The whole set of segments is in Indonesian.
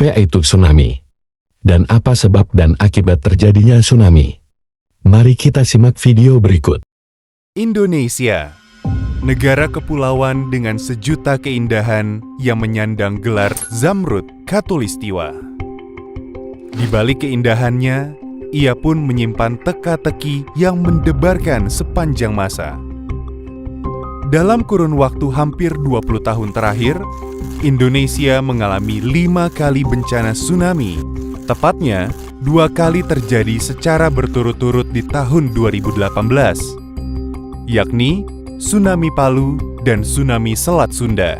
Apa itu tsunami? Dan apa sebab dan akibat terjadinya tsunami? Mari kita simak video berikut. Indonesia, negara kepulauan dengan sejuta keindahan yang menyandang gelar Zamrud Khatulistiwa. Di balik keindahannya, ia pun menyimpan teka-teki yang mendebarkan sepanjang masa. Dalam kurun waktu hampir 20 tahun terakhir, Indonesia mengalami 5 kali bencana tsunami. Tepatnya, 2 kali terjadi secara berturut-turut di tahun 2018, yakni tsunami Palu dan tsunami Selat Sunda.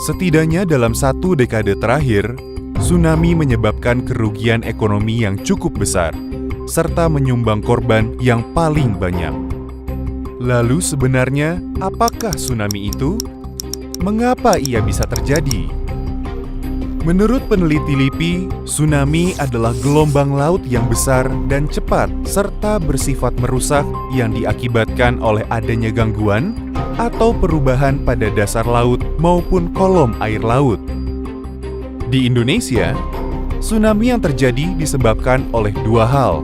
Setidaknya dalam 1 dekade terakhir, tsunami menyebabkan kerugian ekonomi yang cukup besar, serta menyumbang korban yang paling banyak. Lalu sebenarnya, apakah tsunami itu? Mengapa ia bisa terjadi? Menurut peneliti LIPI, tsunami adalah gelombang laut yang besar dan cepat serta bersifat merusak yang diakibatkan oleh adanya gangguan atau perubahan pada dasar laut maupun kolom air laut. Di Indonesia, tsunami yang terjadi disebabkan oleh 2 hal.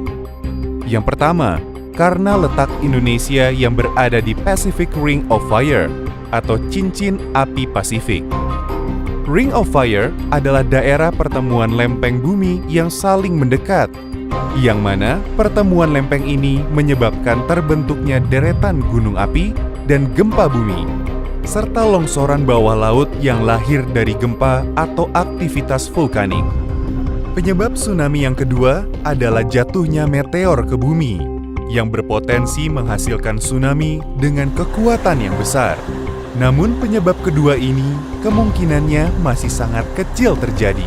Yang pertama, karena letak Indonesia yang berada di Pacific Ring of Fire atau cincin api Pasifik. Ring of Fire adalah daerah pertemuan lempeng bumi yang saling mendekat, yang mana pertemuan lempeng ini menyebabkan terbentuknya deretan gunung api dan gempa bumi, serta longsoran bawah laut yang lahir dari gempa atau aktivitas vulkanik. Penyebab tsunami yang kedua adalah jatuhnya meteor ke bumi, yang berpotensi menghasilkan tsunami dengan kekuatan yang besar. Namun penyebab kedua ini kemungkinannya masih sangat kecil terjadi.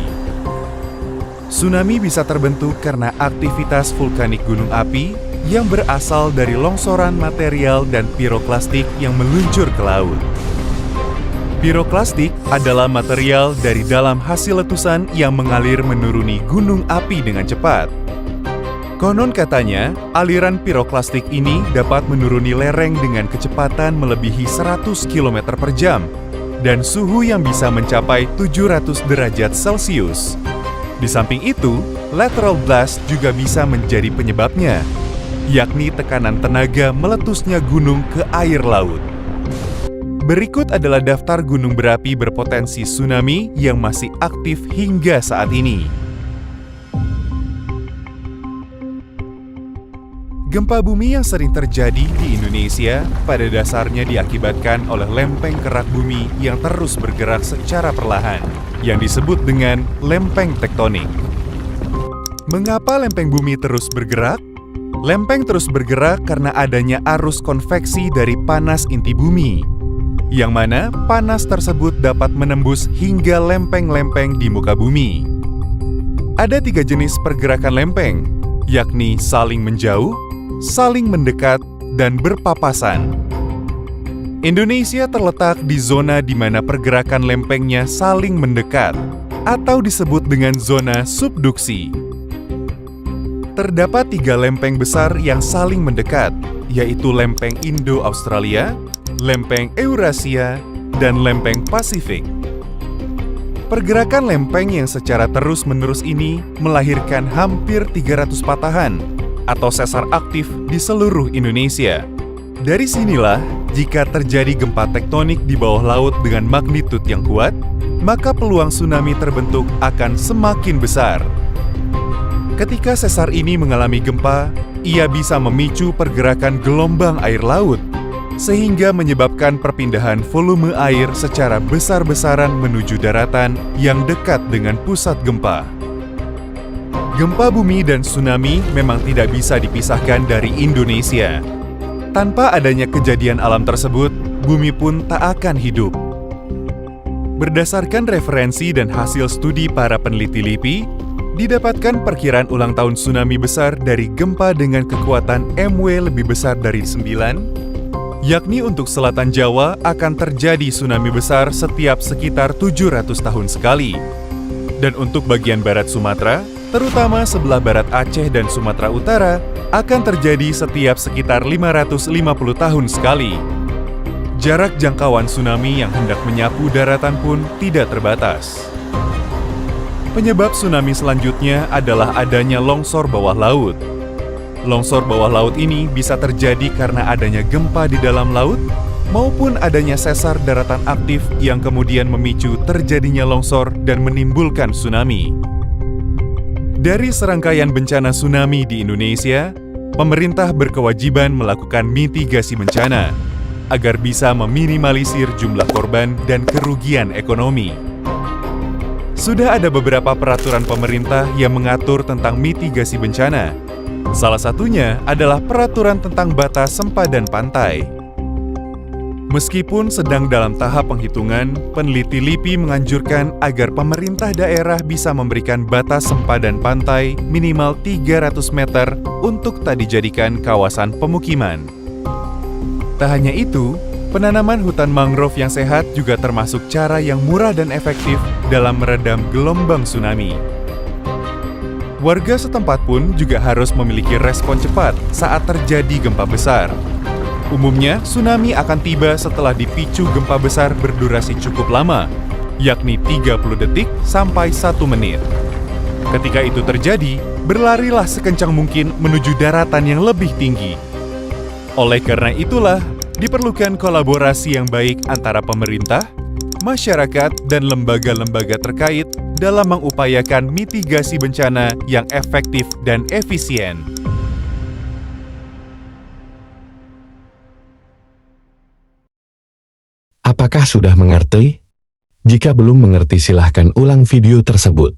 Tsunami bisa terbentuk karena aktivitas vulkanik gunung api yang berasal dari longsoran material dan piroklastik yang meluncur ke laut. Piroklastik adalah material dari dalam hasil letusan yang mengalir menuruni gunung api dengan cepat. Konon katanya, aliran piroklastik ini dapat menuruni lereng dengan kecepatan melebihi 100 km per jam dan suhu yang bisa mencapai 700 derajat Celcius. Di samping itu, lateral blast juga bisa menjadi penyebabnya, yakni tekanan tenaga meletusnya gunung ke air laut. Berikut adalah daftar gunung berapi berpotensi tsunami yang masih aktif hingga saat ini. Gempa bumi yang sering terjadi di Indonesia pada dasarnya diakibatkan oleh lempeng kerak bumi yang terus bergerak secara perlahan, yang disebut dengan lempeng tektonik. Mengapa lempeng bumi terus bergerak? Lempeng terus bergerak karena adanya arus konveksi dari panas inti bumi, yang mana panas tersebut dapat menembus hingga lempeng-lempeng di muka bumi. Ada 3 jenis pergerakan lempeng, yakni saling menjauh, saling mendekat, dan berpapasan. Indonesia terletak di zona di mana pergerakan lempengnya saling mendekat, atau disebut dengan zona subduksi. Terdapat 3 lempeng besar yang saling mendekat, yaitu lempeng Indo-Australia, lempeng Eurasia, dan lempeng Pasifik. Pergerakan lempeng yang secara terus-menerus ini melahirkan hampir 300 patahan atau sesar aktif di seluruh Indonesia. Dari sinilah, jika terjadi gempa tektonik di bawah laut dengan magnitud yang kuat, maka peluang tsunami terbentuk akan semakin besar. Ketika sesar ini mengalami gempa, ia bisa memicu pergerakan gelombang air laut, sehingga menyebabkan perpindahan volume air secara besar-besaran menuju daratan yang dekat dengan pusat gempa. Gempa bumi dan tsunami memang tidak bisa dipisahkan dari Indonesia. Tanpa adanya kejadian alam tersebut, bumi pun tak akan hidup. Berdasarkan referensi dan hasil studi para peneliti LIPI, didapatkan perkiraan ulang tahun tsunami besar dari gempa dengan kekuatan MW lebih besar dari 9, yakni untuk selatan Jawa akan terjadi tsunami besar setiap sekitar 700 tahun sekali. Dan untuk bagian barat Sumatera, terutama sebelah barat Aceh dan Sumatera Utara, akan terjadi setiap sekitar 550 tahun sekali. Jarak jangkauan tsunami yang hendak menyapu daratan pun tidak terbatas. Penyebab tsunami selanjutnya adalah adanya longsor bawah laut. Longsor bawah laut ini bisa terjadi karena adanya gempa di dalam laut maupun adanya sesar daratan aktif yang kemudian memicu terjadinya longsor dan menimbulkan tsunami. Dari serangkaian bencana tsunami di Indonesia, pemerintah berkewajiban melakukan mitigasi bencana agar bisa meminimalisir jumlah korban dan kerugian ekonomi. Sudah ada beberapa peraturan pemerintah yang mengatur tentang mitigasi bencana. Salah satunya adalah peraturan tentang batas sempadan pantai. Meskipun sedang dalam tahap penghitungan, peneliti LIPI menganjurkan agar pemerintah daerah bisa memberikan batas sempadan pantai minimal 300 meter untuk tak dijadikan kawasan pemukiman. Tak hanya itu, penanaman hutan mangrove yang sehat juga termasuk cara yang murah dan efektif dalam meredam gelombang tsunami. Warga setempat pun juga harus memiliki respon cepat saat terjadi gempa besar. Umumnya, tsunami akan tiba setelah dipicu gempa besar berdurasi cukup lama, yakni 30 detik sampai 1 menit. Ketika itu terjadi, berlarilah sekencang mungkin menuju daratan yang lebih tinggi. Oleh karena itulah, diperlukan kolaborasi yang baik antara pemerintah, masyarakat, dan lembaga-lembaga terkait dalam mengupayakan mitigasi bencana yang efektif dan efisien. Apakah sudah mengerti? Jika belum mengerti silahkan ulang video tersebut.